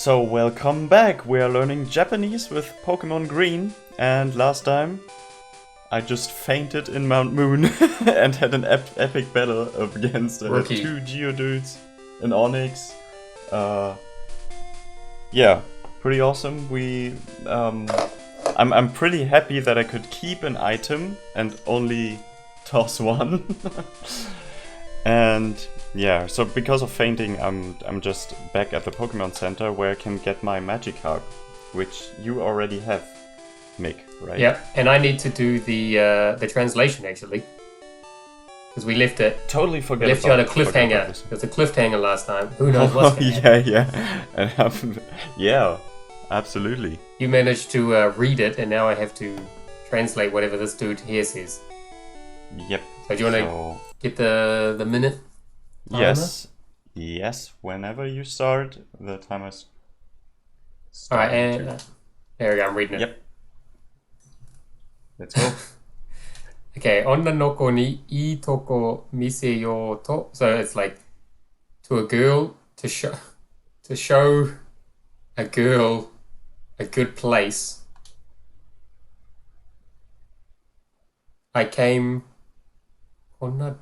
So welcome back, we are learning Japanese with Pokémon Green, and last time I just fainted in Mount Moon and had an epic battle against two Geodudes, an Onix. Yeah, pretty awesome. I'm pretty happy that I could keep an item and only toss one. And yeah, so because of fainting, I'm just back at the Pokemon Center where I can get my Magikarp, which you already have, Nick, right? Yeah, and I need to do the translation actually, because we left it. Totally forget. We left you on a cliffhanger. There's a cliffhanger last time. Who knows what's going to happen? Yeah. Yeah, absolutely. You managed to read it, and now I have to translate whatever this dude here says. Yep. So do you want to get the minute? Yes. Whenever you start, the timer's starting. Alright, and there we go. I'm reading it. Yep. Let's go. Okay. Onna no ko ni ii toko miseyo to. So it's like to a girl to show a girl a good place. I came. Onna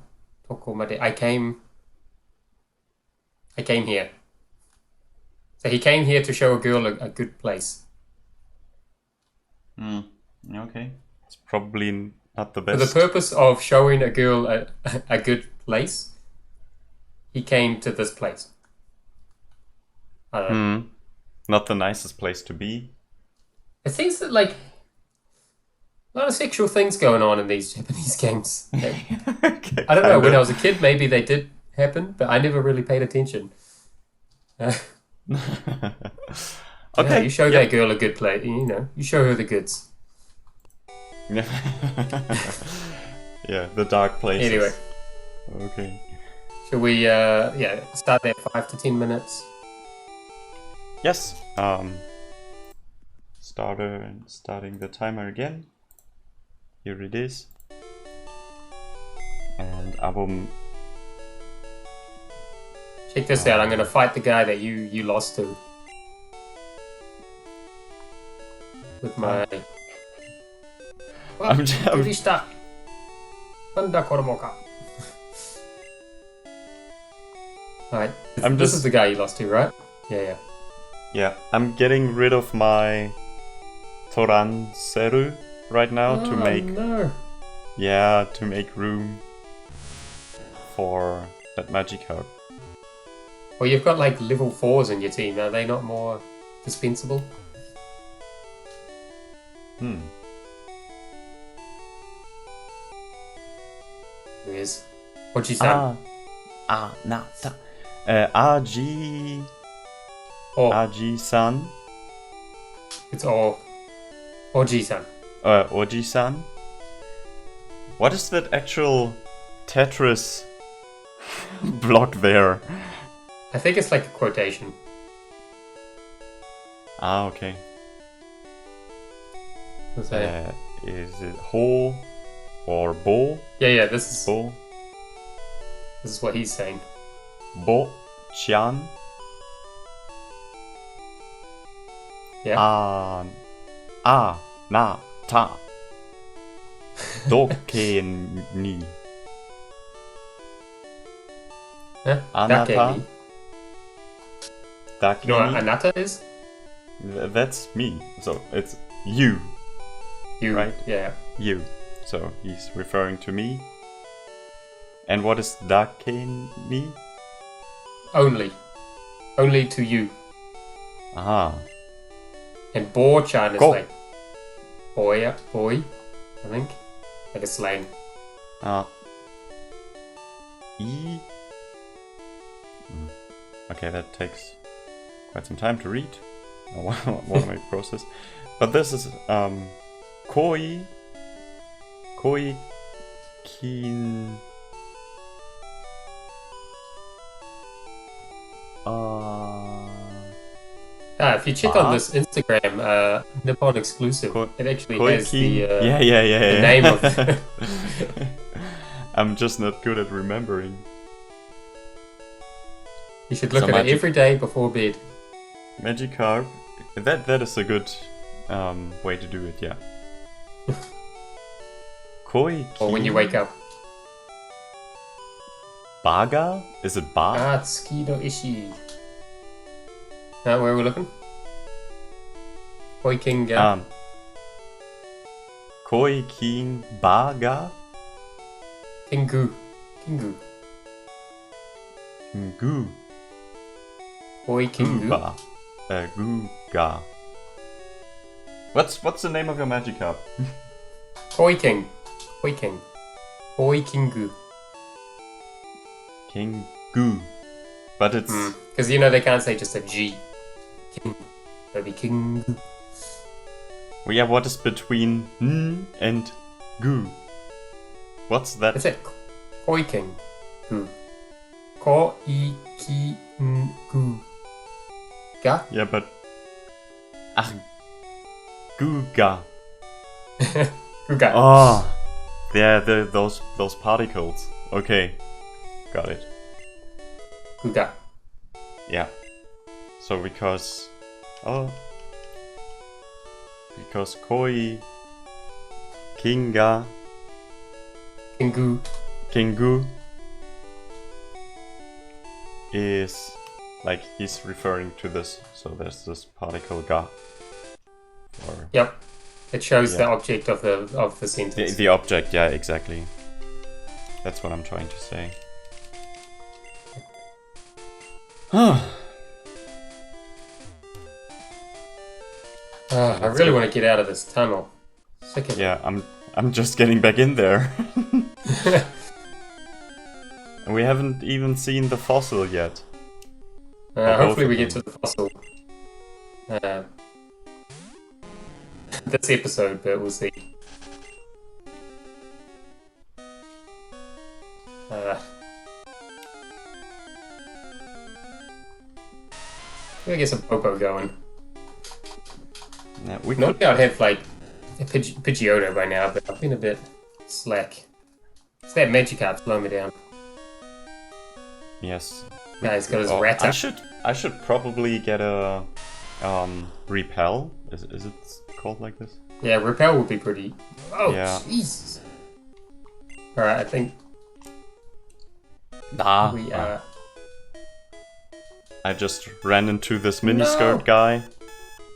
toko made. I came here. So he came here to show a girl a good place. Okay. It's probably not the best. For the purpose of showing a girl a good place, he came to this place. I don't know. Not the nicest place to be. It seems that, like, a lot of sexual things going on in these Japanese games. Okay, I don't know, when I was a kid, maybe they did happen, but I never really paid attention. Okay. You show that girl a good place, you show her the goods. Yeah, the dark places. Anyway. Okay. Should we, start there 5 to 10 minutes? Yes. Starting the timer again. Here it is. And I will... Check this out, I'm going to fight the guy that you lost to. With my... I'm Alright, this is the guy you lost to, right? Yeah. Yeah, I'm getting rid of my Toranseru right now to make... No. Yeah, to make room for that Magikarp. Well, you've got like level 4s in your team, are they not more dispensable? Who is? Oji-san? Aji-san. It's all Oji-san. Oji-san. What is that actual Tetris block there? I think it's like a quotation. Okay. What's that? Is it ho or bo? Yeah, this is bo. This is what he's saying. Bo-chan. Yeah. Na-ta. Doke ni. Anata. You know what Anata is? That's me. So it's you. You, right? Yeah. You. So he's referring to me. And what is Dakeni? Only to you. Aha. And Bo-chan is like boy, I think. Like a slang. Okay, that takes quite some time to read. I want to make process. But this is Koi Kin. If you check on this Instagram, Nippon exclusive, it actually has the name of it. I'm just not good at remembering. You should look at it every day before bed. Magikarp. That is a good way to do it, yeah. Koi. Or when you wake up. Baga? Is it Ba? Tsukido Ishi. Where are we looking? Koi Kinga. Koi King Baga? Kingu. Kingu. Kingu. Koi Kingu. Guga. Guga. What's the name of your Magikarp? Koi King. Koi King. Koi Kingu. Kingu. But it's... Because you know they can't say just a G. King. It'll be Kingu. Well, yeah, what is between N and Gu? What's that? That's it. Koi King. Gu. Koi Kingu. Ga? Yeah, but... Guga. Guga. Oh! Yeah, those particles. Okay. Got it. Guga. Yeah. So because... Oh... Because Koi... Kinga... Kingu. Kingu... is... like, he's referring to this. So there's this particle ga. Or, Yep. It shows the object of the sentence. the object, yeah, exactly. That's what I'm trying to say. I really want to get out of this tunnel. Sick of it. Yeah, I'm just getting back in there. And we haven't even seen the fossil yet. Hopefully we get to the fossil this episode, but we'll see. We'll get some Popo going. Yeah, we Normally I'd have like a Pidgeotto by now, but I've been a bit slack. It's that Magikarp slowing me down. Yes. Yeah, he's got his rat up. I should probably get a repel. Is it called like this? Yeah, repel would be pretty. Oh, Yeah. Jesus. Alright, I think we are. I just ran into this miniskirt guy,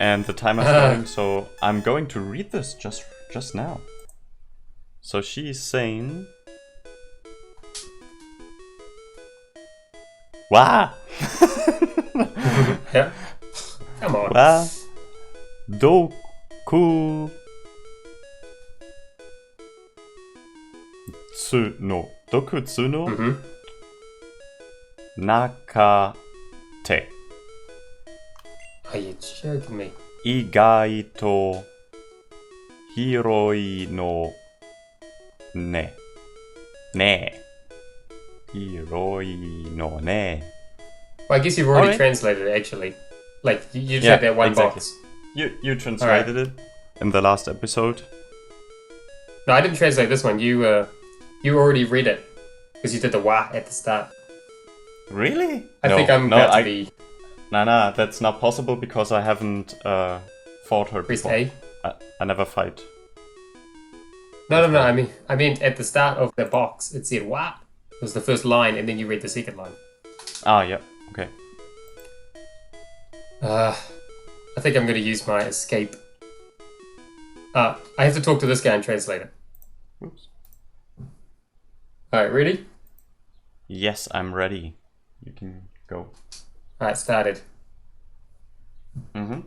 and the timer's running, so I'm going to read this just now. So she's saying, "Wa, Yeah. Come on. wa, doku, dokutsuno, Mm-hmm. nakate." Are you joking me? 意外と広いのね。ね。広いのね。 Well, I guess you've already Alright. translated it actually. Like you just Yeah, had that one exactly. box. You translated it in the last episode. No, I didn't translate this one. You already read it because you did the wa at the start. Really? I think I'm about to be Nah, that's not possible because I haven't fought her pressed before. A. I never fight. No. I meant at the start of the box it said wa. It was the first line, and then you read the second line. Ah, yeah. Okay. I think I'm going to use my escape. I have to talk to this guy and translate it. Oops. Alright, ready? Yes, I'm ready. You can go. Alright, started. Mm-hmm.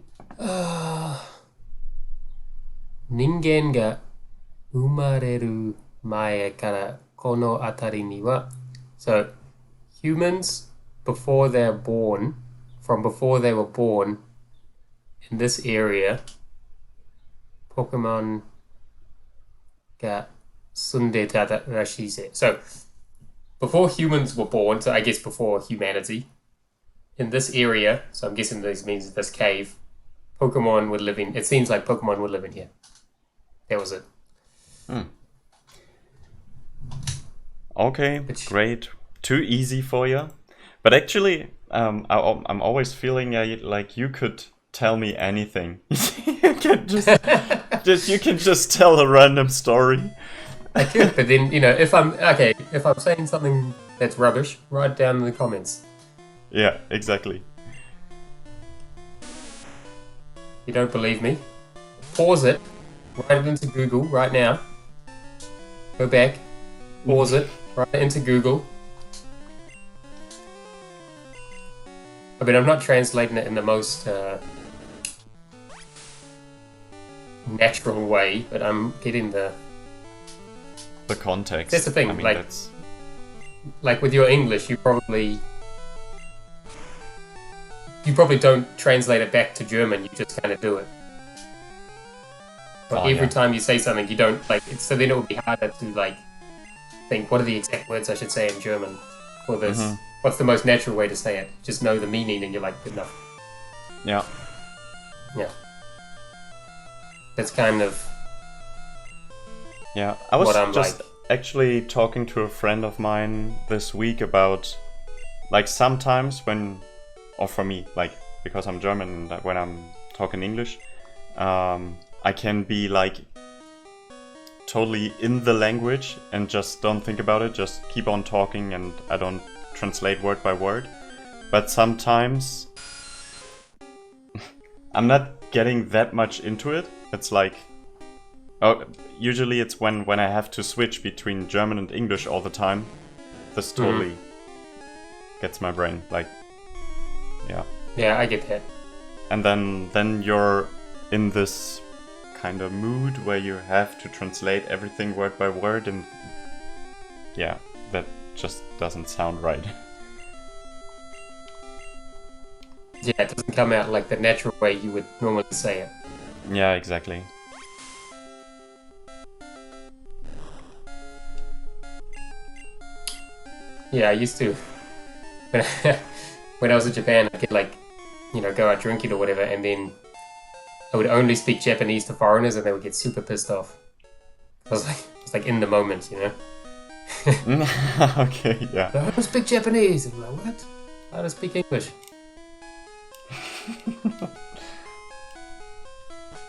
人間が生まれる前からこの辺りには So, humans before they're born, from before they were born, in this area, Pokemon が住んでたらしいぜ. So, before humans were born, so I guess before humanity, in this area, so I'm guessing this means this cave, Pokemon would live in, it seems like Pokemon would live in here. That was it. Okay, great. Too easy for you. But actually, I'm always feeling like you could tell me anything. You can just tell a random story. I could, but then if I'm saying something that's rubbish, write it down in the comments. Yeah, exactly. You don't believe me? Pause it, write it into Google right now. Go back, pause it, write it into Google. I mean, I'm not translating it in the most natural way, but I'm getting the context. That's the thing. I mean, like with your English, you probably don't translate it back to German. You just kind of do it. But every time you say something, you don't so then it would be harder to think what are the exact words I should say in German for this. Mm-hmm. What's the most natural way to say it? Just know the meaning, and you're like, good enough. Yeah. Yeah. That's kind of. Yeah, I was just actually talking to a friend of mine this week about sometimes or for me, because I'm German, when I'm talking English, I can be totally in the language and just don't think about it, just keep on talking, and I don't translate word by word. But sometimes I'm not getting that much into it. It's usually it's when I have to switch between German and English all the time. This totally gets my brain yeah. Yeah, I get that. And then you're in this kind of mood where you have to translate everything word by word, and yeah, that just doesn't sound right. Yeah, it doesn't come out like the natural way you would normally say it. Yeah, exactly. Yeah, I used to. When I was in Japan, I could go out drinking or whatever, and then I would only speak Japanese to foreigners, and they would get super pissed off. I was in the moment, Okay, yeah. I don't speak Japanese. I'm like, what? I don't speak English.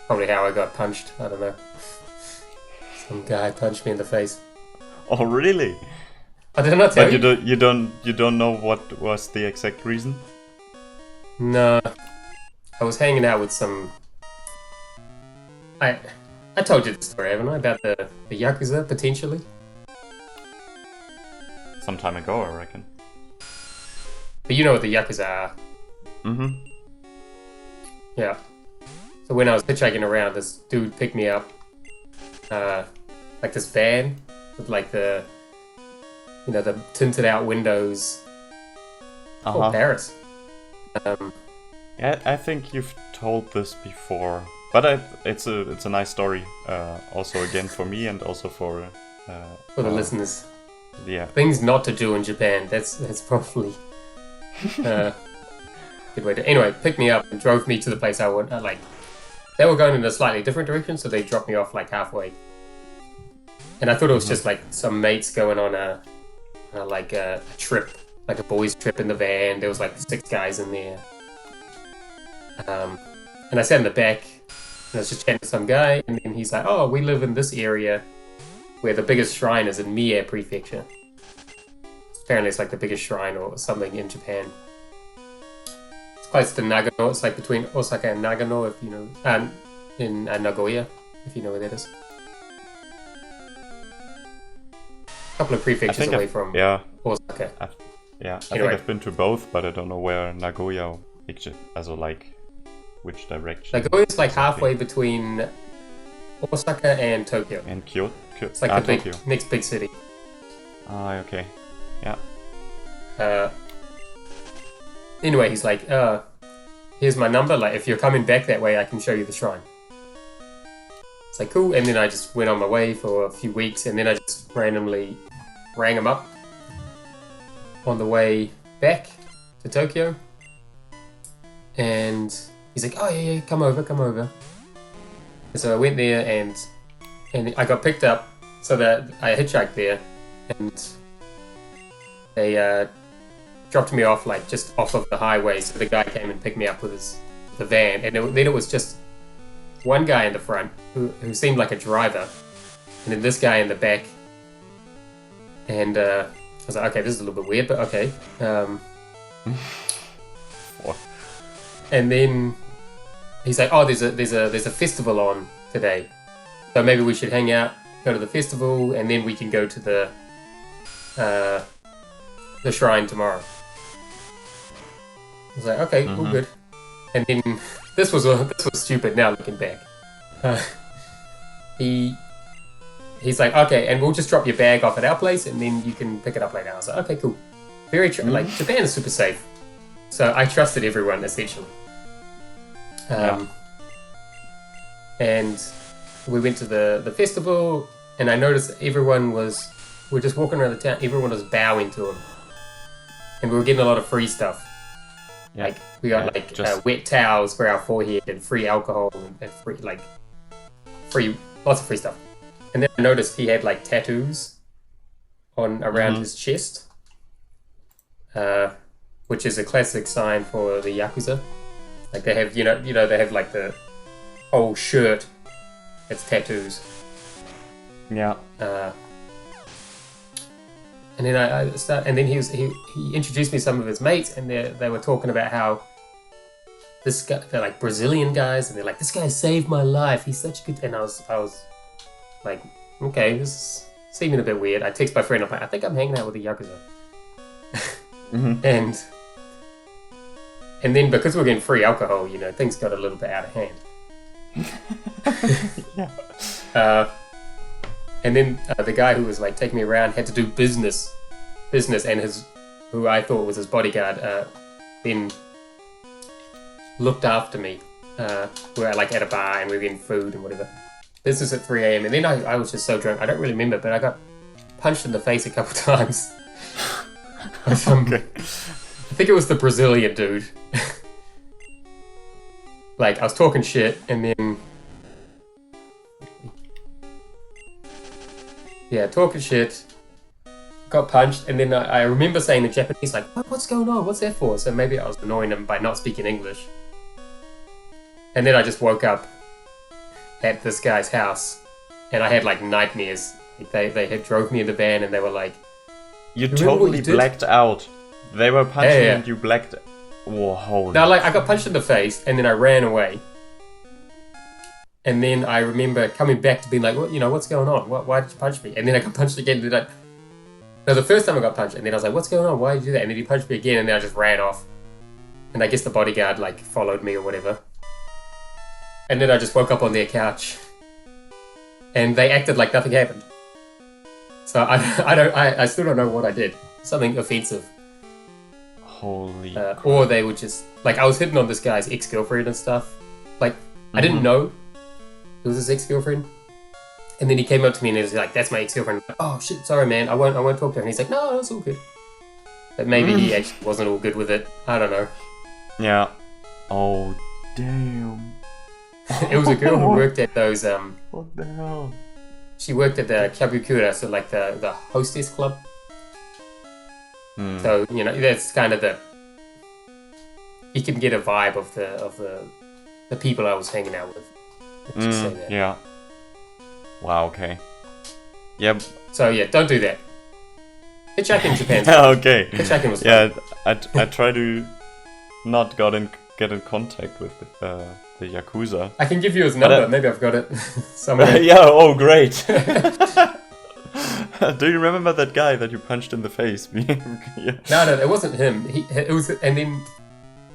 Probably how I got punched. I don't know. Some guy punched me in the face. Oh, really? I did not tell you. But you don't know what was the exact reason? No. I was hanging out with some. I told you the story, haven't I? About the Yakuza, potentially? Some time ago, I reckon. But you know what the Yakuza are. Mm-hmm. Yeah. So when I was hitchhiking around, this dude picked me up. This van with the tinted out windows. Oh, Paris. Yeah, I think you've told this before. But it's a nice story, also again for me and also for the listeners. Yeah. Things not to do in Japan. That's probably good way to. Anyway, picked me up and drove me to the place I want. They were going in a slightly different direction, so they dropped me off halfway. And I thought it was just some mates going on a trip, a boys' trip in the van. There was 6 guys in there. And I sat in the back. And I was just chatting to some guy, and then he's like, "Oh, we live in this area where the biggest shrine is in Mie Prefecture. Apparently, it's the biggest shrine or something in Japan. It's close to Nagano. It's between Osaka and Nagano, if you know, in Nagoya, if you know where that is. A couple of prefectures away from Osaka. I think I've been to both, but I don't know where Nagoya which direction? Nagoya is halfway between Osaka and Tokyo. And Kyoto? It's the next big city. Ah, okay. Yeah. Anyway, he's here's my number. If you're coming back that way, I can show you the shrine. It's cool. And then I just went on my way for a few weeks, and then I just randomly rang him up on the way back to Tokyo. And he's like, "Oh yeah, come over." And so I went there, and I got picked up, so that I hitchhiked there, and they dropped me off like just off of the highway. So the guy came and picked me up with the van, and then it was just one guy in the front who seemed like a driver, and then this guy in the back. And I was like, okay, this is a little bit weird, but okay. And then he's like, oh, there's a festival on today, so maybe we should hang out, go to the festival, and then we can go to the shrine tomorrow. I was like, okay, all good. And then this was stupid now looking back. He's like, okay, and we'll just drop your bag off at our place, and then you can pick it up later. I was like, okay, cool. Very like Japan is super safe, so I trusted everyone essentially. And we went to the festival, and I noticed we're just walking around the town. Everyone was bowing to him, and we were getting a lot of free stuff. Yeah. Like we got wet towels for our forehead, and free alcohol, and free lots of free stuff. And then I noticed he had like tattoos around his chest, which is a classic sign for the Yakuza. Like they have, they have like the whole shirt. It's tattoos. Yeah. And then and then he introduced me to some of his mates, and they were talking about how this guy, they're like Brazilian guys, and they're like, this guy saved my life. He's such a good. And I was like, okay, this is seeming a bit weird. I text my friend. I'm like, I think I'm hanging out with the Yakuza. And then because we're getting free alcohol, things got a little bit out of hand. Yeah. And then the guy who was like taking me around had to do business, and who I thought was his bodyguard, then looked after me. We were like at a bar and we were getting food and whatever. This was at 3 a.m. and then I was just so drunk. I don't really remember, but I got punched in the face a couple times. Okay. I think it was the Brazilian dude. Like I was talking shit and then. Yeah, talking shit, got punched, and then I remember saying in Japanese, like, what's going on? What's that for? So maybe I was annoying him by not speaking English. And then I just woke up at this guy's house, and I had, like, nightmares. Like, they had drove me in the van, and they were like... You totally blacked out. They were punching and you blacked... Whoa. No, like, I got punched in the face, and then I ran away. And then I remember coming back to being like, what's going on? Why did you punch me? And then I got punched again. The first time I got punched, and then I was like, what's going on? Why did you do that? And then he punched me again, and then I just ran off. And I guess the bodyguard, like, followed me or whatever. And then I just woke up on their couch. And they acted like nothing happened. So I still don't know what I did. Something offensive. Holy or they would just... Like, I was hitting on this guy's ex-girlfriend and stuff. Like, I didn't know it was his ex-girlfriend. And then he came up to me and he was like, that's my ex-girlfriend. Like, oh shit, sorry man, I won't talk to her. And he's like, no, it's all good. But maybe he actually wasn't all good with it. I don't know. Yeah. Oh, damn. It was a girl who worked at those, What the hell? She worked at the Kyabukura, so like the hostess club. So, that's kind of you can get a vibe of the people I was hanging out with. Just say that. Yeah. Wow, okay. Yep. So yeah, don't do that. Hitchhiking in Japan. Okay. Hitchhiking was fun. Yeah, I try to not get in contact with the Yakuza. I can give you his number. Maybe I've got it somewhere. Yeah, oh great. Do you remember that guy that you punched in the face? Yeah. No, it wasn't him. It was, and then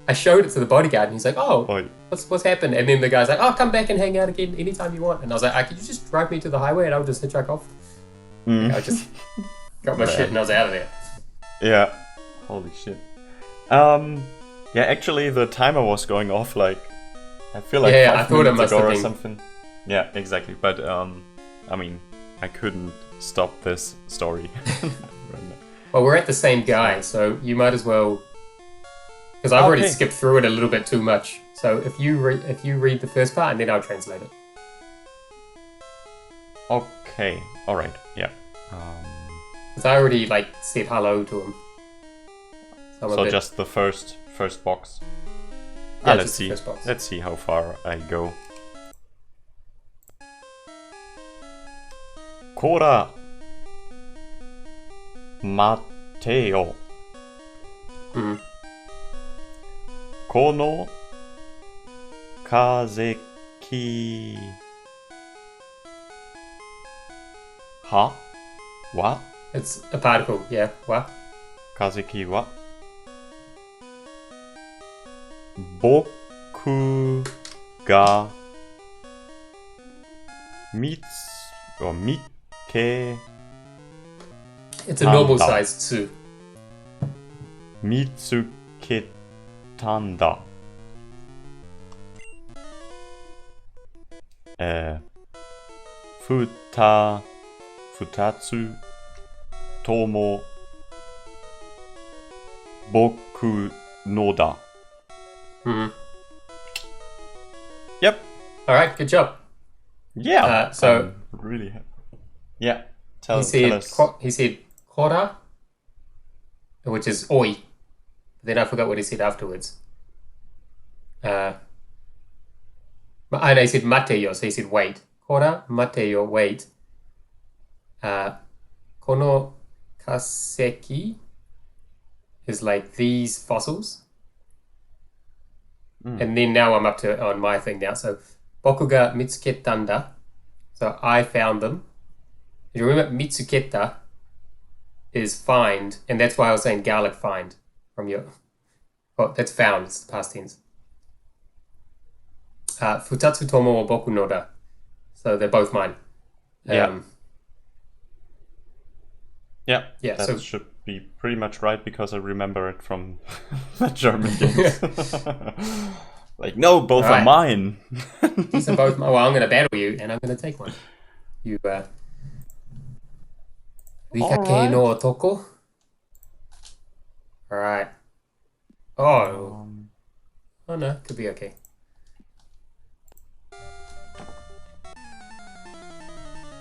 I showed it to the bodyguard, and he's like, "Oh, what's happened?" And then the guy's like, "Oh, come back and hang out again anytime you want." And I was like, "Could you just drive me to the highway, and I'll just hitchhike off?" I just got my shit, and I was out of there. Yeah. Holy shit. Yeah, actually, the timer was going off. Like, I feel like 5 minutes ago or something. Yeah, exactly. But I mean, I couldn't stop this story. Well, we're at the same guy, so you might as well. Because I've already skipped through it a little bit too much. So if you read the first part, and then I'll translate it. Okay. All right. Yeah. Because I already said hello to him. So So just the first box. Yeah, let's see. Let's see how far I go. Kora Mateo. Kono Kazeki. Ha? What? It's a particle, yeah. What? Kazeki wa Boku ga Mike. It's a normal size tsu. Mitsuketanda. Futatsu Tomo Boku Noda. Yep. Alright, good job. Yeah. So really. Yeah. Tell us. He said kora, which is oi. Then I forgot what he said afterwards. I know he said mateo, so he said wait. Kora, mateo, wait. Kono kaseki is like these fossils. And then now I'm up to on my thing now. So boku ga mitsuketanda. So I found them. You remember mitsuketa is find, and that's why I was saying garlic find from your. Oh, that's found. It's the past tense. Futatsu tomo o boku noda. So they're both mine. Yeah, that so should be pretty much right because I remember it from the German games. Like, no, both are mine. These are both mine. Well, I'm going to battle you, and I'm going to take one. You, Wikake no otoko. Alright. Oh. Oh no, could be okay.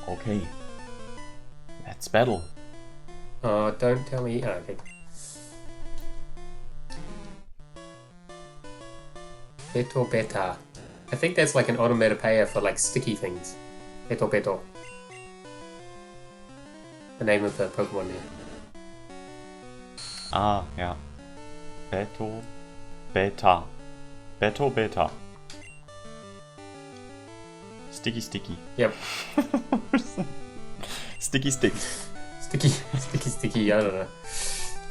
Okay. Let's battle. Oh, don't tell me. Oh, okay. Beto beta. I think that's like an onomatopoeia for like sticky things. Beto beto. The name of the Pokemon there. Ah, yeah. Beto beta. Beto beta. Sticky sticky. Yep. Sticky stick. Sticky, I don't know.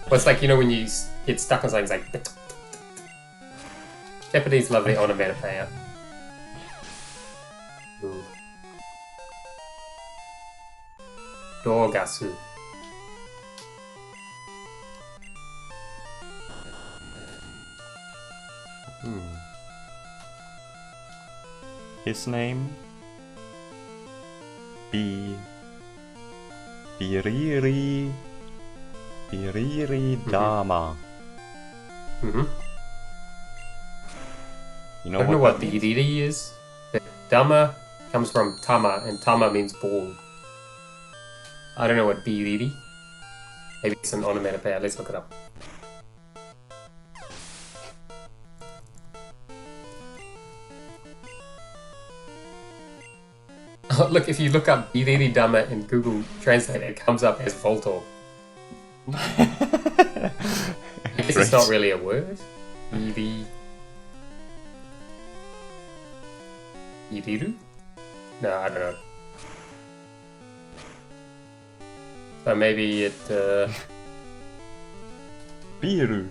Well, it's like, you know, when you get stuck on something, it's like... Japanese love their onomatopoeia. Ooh. Dogasu. His name? Biriri Dama. You know I don't know what biriri is. But Dama comes from tama, and tama means ball. I don't know what biriri. Maybe it's an onomatopoeia. Let's look it up. Oh, look, if you look up biriri dama in Google Translate, it comes up as Voltor. I guess it's not really a word. Iriru? No, I don't know. So maybe it... Biru.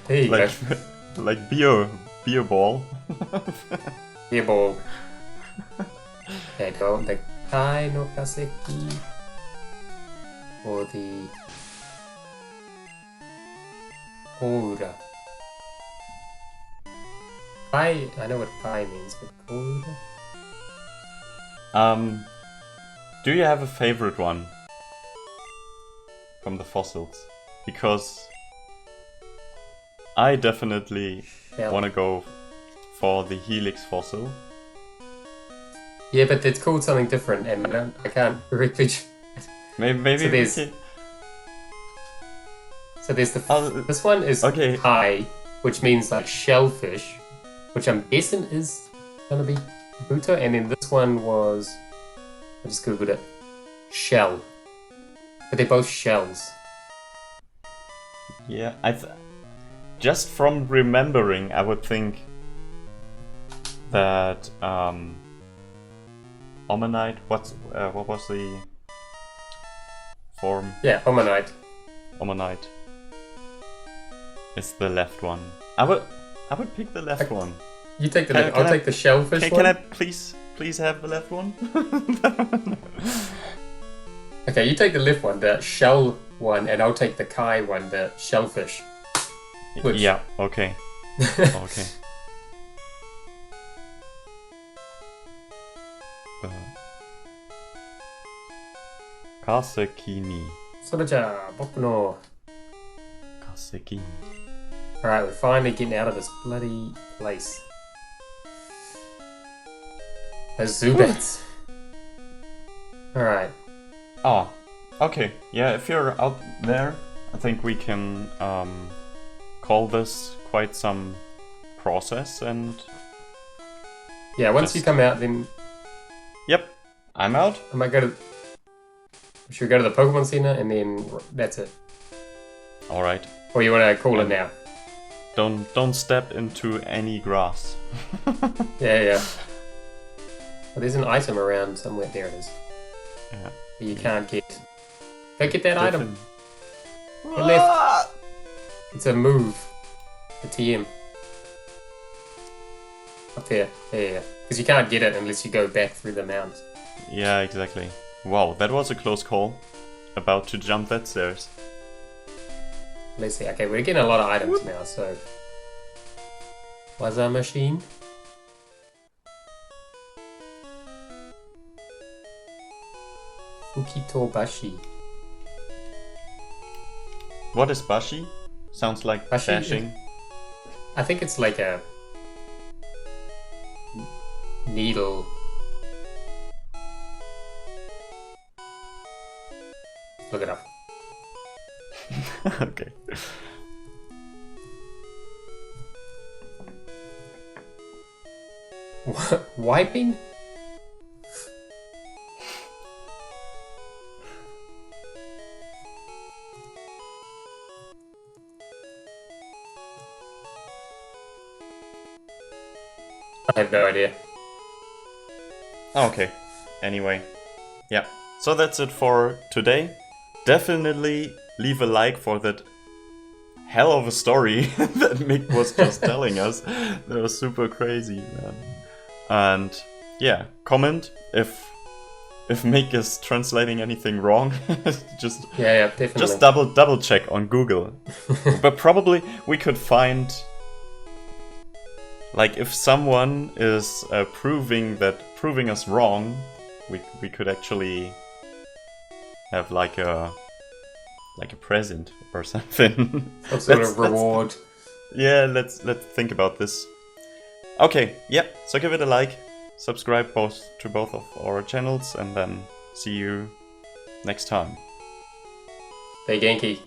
There you go. Like beer ball. Beer ball. Okay, the Kai no Kaseki. Or the Koura. Kai, I know what Kai means, but Koura? Do you have a favorite one from the fossils? Because I definitely want to go for the Helix fossil. Yeah, but it's called something different, and I can't reach. Maybe so there's So there's this one is kai, which means like shellfish, which I'm guessing is gonna be buto, and then this one was, I just googled it, shell. But they're both shells. Yeah, just from remembering, I would think that Omanite. What was the form? Yeah, Omanite. Omanite is the left one. I would pick the left one. You take the left. I'll take the shellfish one. Can I please have the left one? Okay, you take the left one, the shell one, and I'll take the kai one, the shellfish. Which... Yeah. Okay. Okay. Kasekini. それじゃあ僕の Kasekini. Alright, we're finally getting out of this bloody place. A Zubat. Alright. Oh, okay. Yeah, if you're out there, I think we can call this quite some process and... Yeah, once you come out, then... Yep, I'm out. I might go to... Should we go to the Pokemon Center and then that's it? Alright. Or you want to call it now? Don't step into any grass. Yeah. Well, there's an item around somewhere. There it is. Yeah. But you can't get... Go get that item. Go left. It's a move. A TM. Up there. Yeah. Because you can't get it unless you go back through the mount. Yeah, exactly. Wow, that was a close call. About to jump that stairs. Let's see. Okay, we're getting a lot of items now, so... Waza machine. Fukitobashi. What is bashi? Sounds like Bashi bashing. I think it's like a... needle. Look it up. Okay. Wiping? I have no idea. Okay. Anyway. Yeah. So that's it for today. Definitely leave a like for that hell of a story that Mick was just telling us. That was super crazy, man. And yeah, comment if Mick is translating anything wrong. just yeah, definitely. Just double check on Google. But probably we could find, like, if someone is proving us wrong, we could actually have like a present or something. Some sort of reward. Let's think about this. Okay, yeah. So give it a like, subscribe to both of our channels, and then see you next time. Stay Genki.